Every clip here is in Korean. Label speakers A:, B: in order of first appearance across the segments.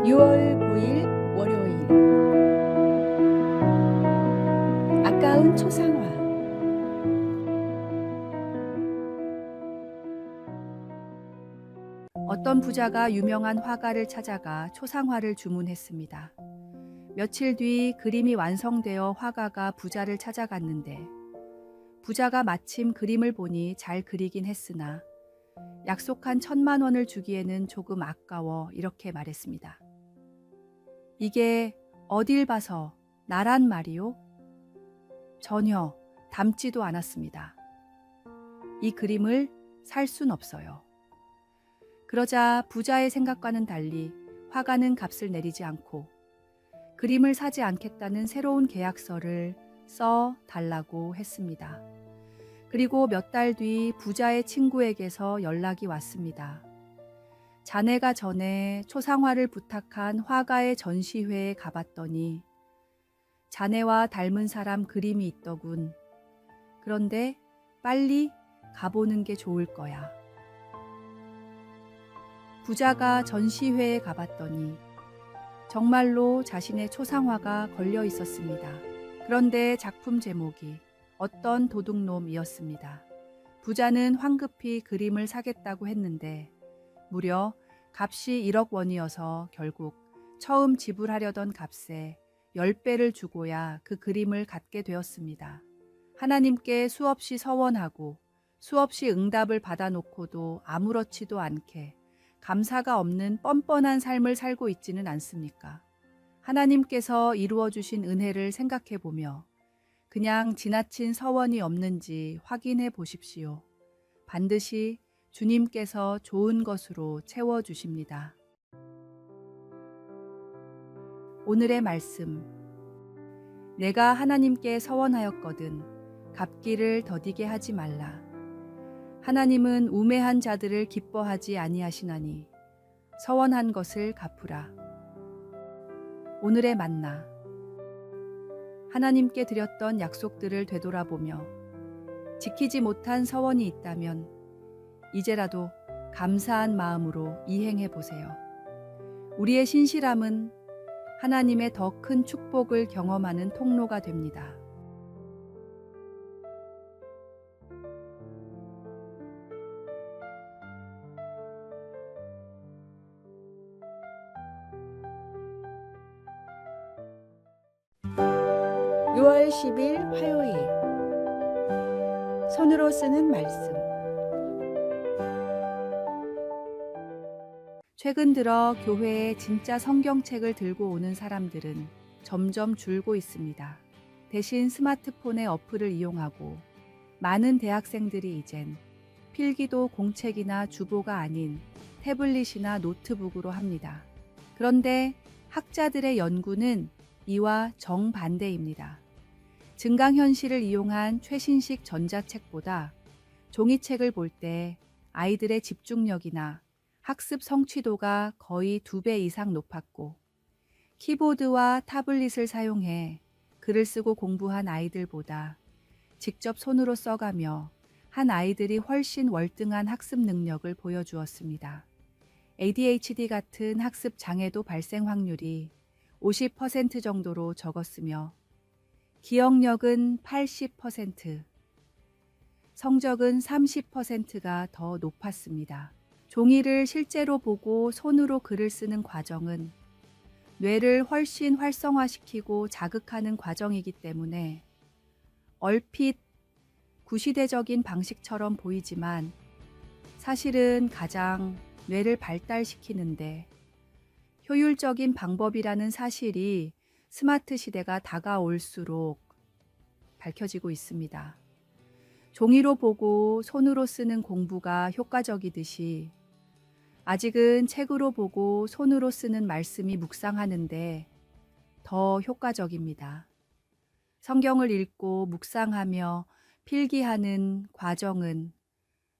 A: 6월 9일 월요일. 아까운 초상화. 어떤 부자가 유명한 화가를 찾아가 초상화를 주문했습니다. 며칠 뒤 그림이 완성되어 화가가 부자를 찾아갔는데 부자가 마침 그림을 보니 잘 그리긴 했으나 약속한 1,000만 원을 주기에는 조금 아까워 이렇게 말했습니다. 이게 어딜 봐서 나란 말이요? 전혀 닮지도 않았습니다. 이 그림을 살 순 없어요. 그러자 부자의 생각과는 달리 화가는 값을 내리지 않고 그림을 사지 않겠다는 새로운 계약서를 써 달라고 했습니다. 그리고 몇 달 뒤 부자의 친구에게서 연락이 왔습니다. 자네가 전에 초상화를 부탁한 화가의 전시회에 가봤더니 자네와 닮은 사람 그림이 있더군. 그런데 빨리 가보는 게 좋을 거야. 부자가 전시회에 가봤더니 정말로 자신의 초상화가 걸려 있었습니다. 그런데 작품 제목이 어떤 도둑놈이었습니다. 부자는 황급히 그림을 사겠다고 했는데 무려 값이 1억 원이어서 결국 처음 지불하려던 값에 10배를 주고야 그 그림을 갖게 되었습니다. 하나님께 수없이 서원하고 수없이 응답을 받아놓고도 아무렇지도 않게 감사가 없는 뻔뻔한 삶을 살고 있지는 않습니까? 하나님께서 이루어 주신 은혜를 생각해 보며 그냥 지나친 서원이 없는지 확인해 보십시오. 반드시 주님께서 좋은 것으로 채워주십니다. 오늘의 말씀. 내가 하나님께 서원하였거든 갚기를 더디게 하지 말라. 하나님은 우매한 자들을 기뻐하지 아니하시나니 서원한 것을 갚으라. 오늘의 만나. 하나님께 드렸던 약속들을 되돌아보며 지키지 못한 서원이 있다면 이제라도 감사한 마음으로 이행해 보세요. 우리의 신실함은 하나님의 더 큰 축복을 경험하는 통로가 됩니다. (6월 10일) 화요일. 손으로 쓰는 말씀. 최근 들어 교회에 진짜 성경책을 들고 오는 사람들은 점점 줄고 있습니다. 대신 스마트폰의 어플을 이용하고 많은 대학생들이 이젠 필기도 공책이나 주보가 아닌 태블릿이나 노트북으로 합니다. 그런데 학자들의 연구는 이와 정반대입니다. 증강현실을 이용한 최신식 전자책보다 종이책을 볼 때 아이들의 집중력이나 학습 성취도가 거의 2배 이상 높았고 키보드와 타블릿을 사용해 글을 쓰고 공부한 아이들보다 직접 손으로 써가며 한 아이들이 훨씬 월등한 학습 능력을 보여주었습니다. ADHD 같은 학습 장애도 발생 확률이 50% 정도로 적었으며 기억력은 80%, 성적은 30%가 더 높았습니다. 종이를 실제로 보고 손으로 글을 쓰는 과정은 뇌를 훨씬 활성화시키고 자극하는 과정이기 때문에 얼핏 구시대적인 방식처럼 보이지만 사실은 가장 뇌를 발달시키는데 효율적인 방법이라는 사실이 스마트 시대가 다가올수록 밝혀지고 있습니다. 종이로 보고 손으로 쓰는 공부가 효과적이듯이 아직은 책으로 보고 손으로 쓰는 말씀이 묵상하는데 더 효과적입니다. 성경을 읽고 묵상하며 필기하는 과정은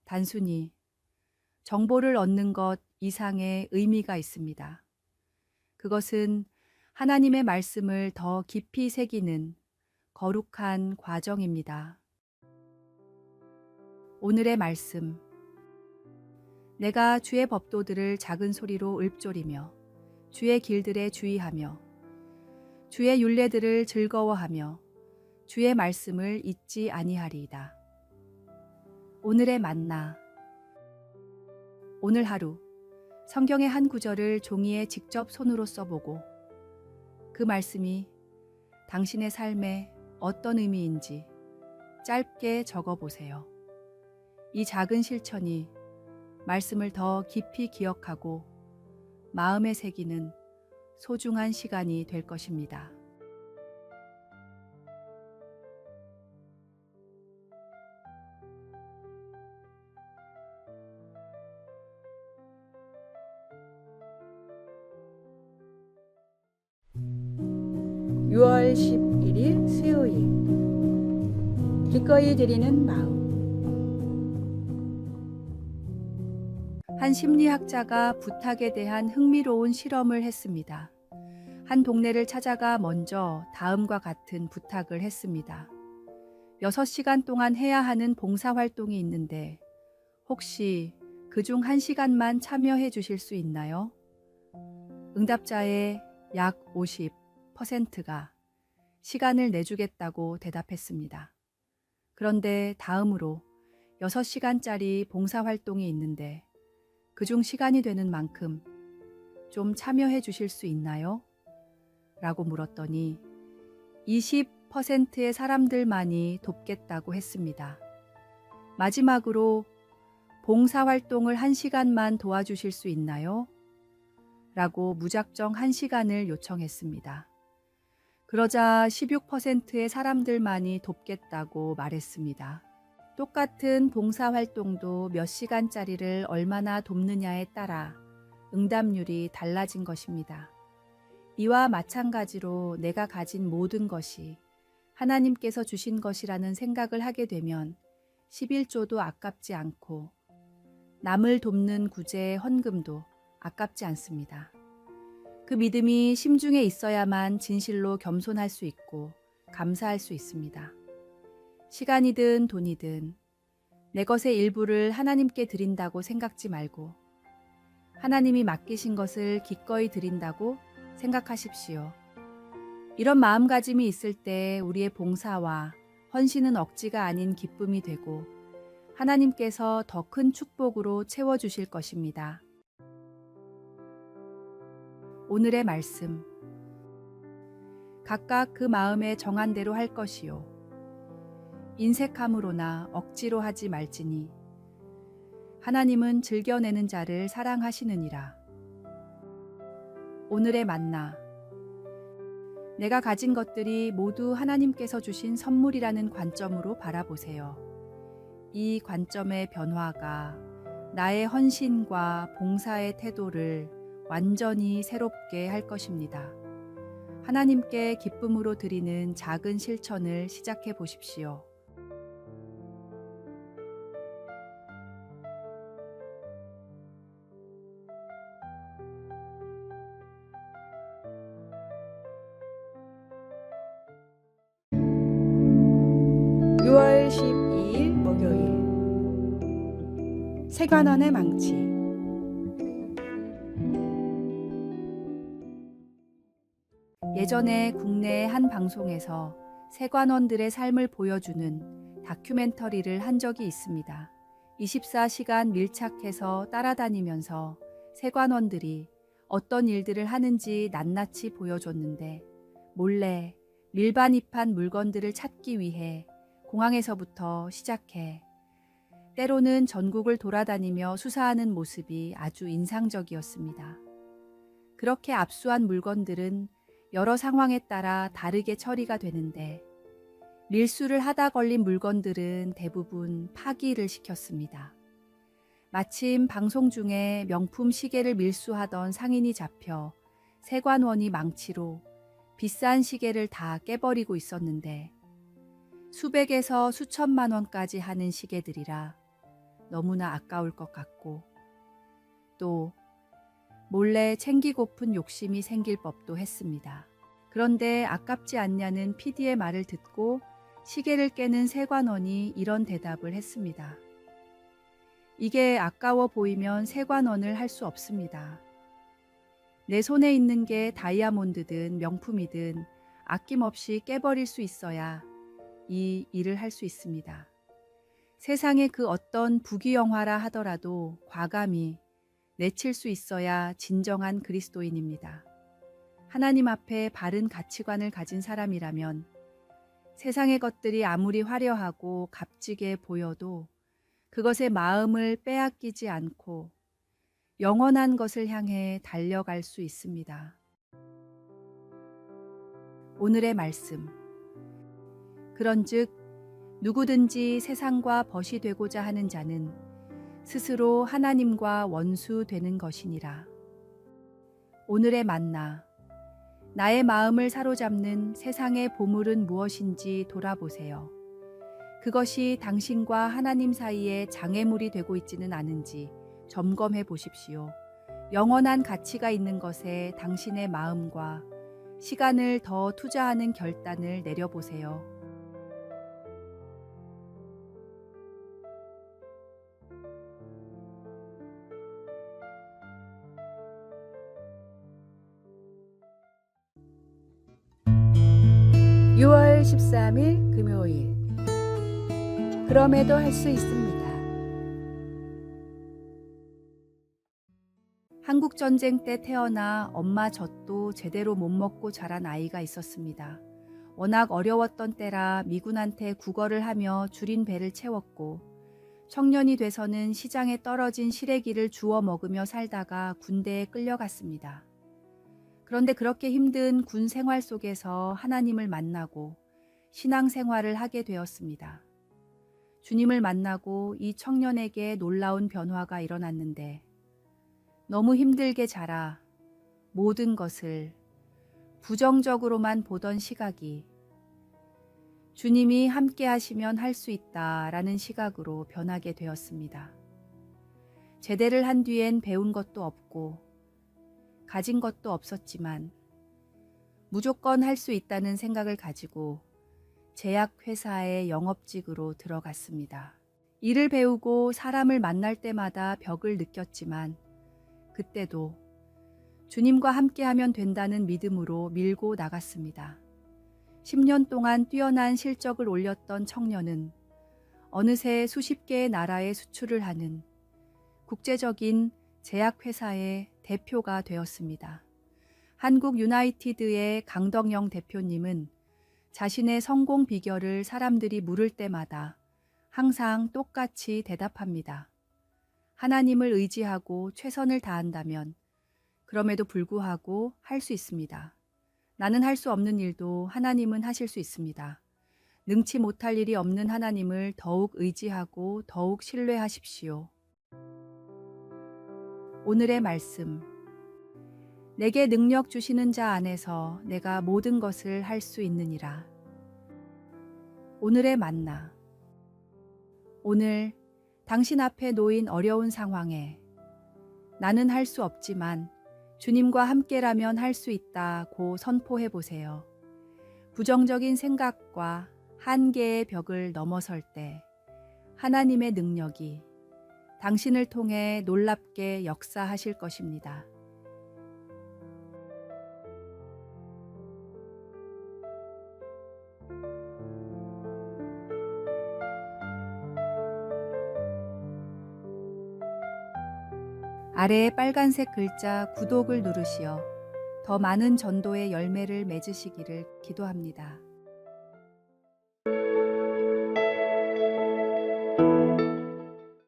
A: 단순히 정보를 얻는 것 이상의 의미가 있습니다. 그것은 하나님의 말씀을 더 깊이 새기는 거룩한 과정입니다. 오늘의 말씀. 내가 주의 법도들을 작은 소리로 읊조리며 주의 길들에 주의하며 주의 율례들을 즐거워하며 주의 말씀을 잊지 아니하리이다. 오늘의 만나. 오늘 하루 성경의 한 구절을 종이에 직접 손으로 써보고 그 말씀이 당신의 삶에 어떤 의미인지 짧게 적어보세요. 이 작은 실천이 말씀을 더 깊이 기억하고 마음에 새기는 소중한 시간이 될 것입니다.
B: (6월 11일) 수요일. 기꺼이 드리는 마음.
A: 한 심리학자가 부탁에 대한 흥미로운 실험을 했습니다. 한 동네를 찾아가 먼저 다음과 같은 부탁을 했습니다. 6시간 동안 해야 하는 봉사활동이 있는데 혹시 그중 1시간만 참여해 주실 수 있나요? 응답자의 약 50%가 시간을 내주겠다고 대답했습니다. 그런데 다음으로 6시간짜리 봉사활동이 있는데 그중 시간이 되는 만큼 좀 참여해 주실 수 있나요? 라고 물었더니 20%의 사람들만이 돕겠다고 했습니다. 마지막으로 봉사활동을 1시간만 도와주실 수 있나요? 라고 무작정 1시간을 요청했습니다. 그러자 16%의 사람들만이 돕겠다고 말했습니다. 똑같은 봉사활동도 몇 시간짜리를 얼마나 돕느냐에 따라 응답률이 달라진 것입니다. 이와 마찬가지로 내가 가진 모든 것이 하나님께서 주신 것이라는 생각을 하게 되면 11조도 아깝지 않고 남을 돕는 구제의 헌금도 아깝지 않습니다. 그 믿음이 심중에 있어야만 진실로 겸손할 수 있고 감사할 수 있습니다. 시간이든 돈이든 내 것의 일부를 하나님께 드린다고 생각지 말고 하나님이 맡기신 것을 기꺼이 드린다고 생각하십시오. 이런 마음가짐이 있을 때 우리의 봉사와 헌신은 억지가 아닌 기쁨이 되고 하나님께서 더 큰 축복으로 채워주실 것입니다. 오늘의 말씀. 각각 그 마음에 정한 대로 할 것이요. 인색함으로나 억지로 하지 말지니 하나님은 즐겨내는 자를 사랑하시느니라. 오늘의 만나. 내가 가진 것들이 모두 하나님께서 주신 선물이라는 관점으로 바라보세요. 이 관점의 변화가 나의 헌신과 봉사의 태도를 완전히 새롭게 할 것입니다. 하나님께 기쁨으로 드리는 작은 실천을 시작해 보십시오.
B: (6월 12일) 목요일. 세관원의 망치.
A: 예전에 국내의 한 방송에서 세관원들의 삶을 보여주는 다큐멘터리를 한 적이 있습니다. 24시간 밀착해서 따라다니면서 세관원들이 어떤 일들을 하는지 낱낱이 보여줬는데 몰래 밀반입한 물건들을 찾기 위해 공항에서부터 시작해 때로는 전국을 돌아다니며 수사하는 모습이 아주 인상적이었습니다. 그렇게 압수한 물건들은 여러 상황에 따라 다르게 처리가 되는데 밀수를 하다 걸린 물건들은 대부분 파기를 시켰습니다. 마침 방송 중에 명품 시계를 밀수하던 상인이 잡혀 세관원이 망치로 비싼 시계를 다 깨버리고 있었는데 수백에서 수천만 원까지 하는 시계들이라 너무나 아까울 것 같고 또 몰래 챙기고픈 욕심이 생길 법도 했습니다. 그런데 아깝지 않냐는 PD의 말을 듣고 시계를 깨는 세관원이 이런 대답을 했습니다. 이게 아까워 보이면 세관원을 할 수 없습니다. 내 손에 있는 게 다이아몬드든 명품이든 아낌없이 깨버릴 수 있어야 이 일을 할 수 있습니다. 세상의 그 어떤 부귀영화라 하더라도 과감히 내칠 수 있어야 진정한 그리스도인입니다. 하나님 앞에 바른 가치관을 가진 사람이라면 세상의 것들이 아무리 화려하고 값지게 보여도 그것의 마음을 빼앗기지 않고 영원한 것을 향해 달려갈 수 있습니다. 오늘의 말씀. 그런즉 누구든지 세상과 벗이 되고자 하는 자는 스스로 하나님과 원수 되는 것이니라. 오늘의 만나. 나의 마음을 사로잡는 세상의 보물은 무엇인지 돌아보세요. 그것이 당신과 하나님 사이에 장애물이 되고 있지는 않은지 점검해 보십시오. 영원한 가치가 있는 것에 당신의 마음과 시간을 더 투자하는 결단을 내려보세요.
B: (6월 13일) 금요일. 그럼에도 할 수 있습니다.
A: 한국 전쟁 때 태어나 엄마 젖도 제대로 못 먹고 자란 아이가 있었습니다. 워낙 어려웠던 때라 미군한테 구걸을 하며 줄인 배를 채웠고 청년이 돼서는 시장에 떨어진 시래기를 주워 먹으며 살다가 군대에 끌려갔습니다. 그런데 그렇게 힘든 군 생활 속에서 하나님을 만나고 신앙 생활을 하게 되었습니다. 주님을 만나고 이 청년에게 놀라운 변화가 일어났는데 너무 힘들게 자라 모든 것을 부정적으로만 보던 시각이 주님이 함께 하시면 할 수 있다라는 시각으로 변하게 되었습니다. 제대를 한 뒤엔 배운 것도 없고 가진 것도 없었지만 무조건 할 수 있다는 생각을 가지고 제약회사의 영업직으로 들어갔습니다. 일을 배우고 사람을 만날 때마다 벽을 느꼈지만 그때도 주님과 함께하면 된다는 믿음으로 밀고 나갔습니다. 10년 동안 뛰어난 실적을 올렸던 청년은 어느새 수십 개의 나라에 수출을 하는 국제적인 제약회사의 대표가 되었습니다. 한국 유나이티드의 강덕영 대표님은 자신의 성공 비결을 사람들이 물을 때마다 항상 똑같이 대답합니다. 하나님을 의지하고 최선을 다한다면 그럼에도 불구하고 할 수 있습니다. 나는 할 수 없는 일도 하나님은 하실 수 있습니다. 능치 못할 일이 없는 하나님을 더욱 의지하고 더욱 신뢰하십시오. 오늘의 말씀. 내게 능력 주시는 자 안에서 내가 모든 것을 할 수 있느니라. 오늘의 만나. 오늘 당신 앞에 놓인 어려운 상황에 나는 할 수 없지만 주님과 함께라면 할 수 있다고 선포해 보세요. 부정적인 생각과 한계의 벽을 넘어설 때 하나님의 능력이 당신을 통해 놀랍게 역사하실 것입니다. 아래에 빨간색 글자 구독을 누르시어 더 많은 전도의 열매를 맺으시기를 기도합니다.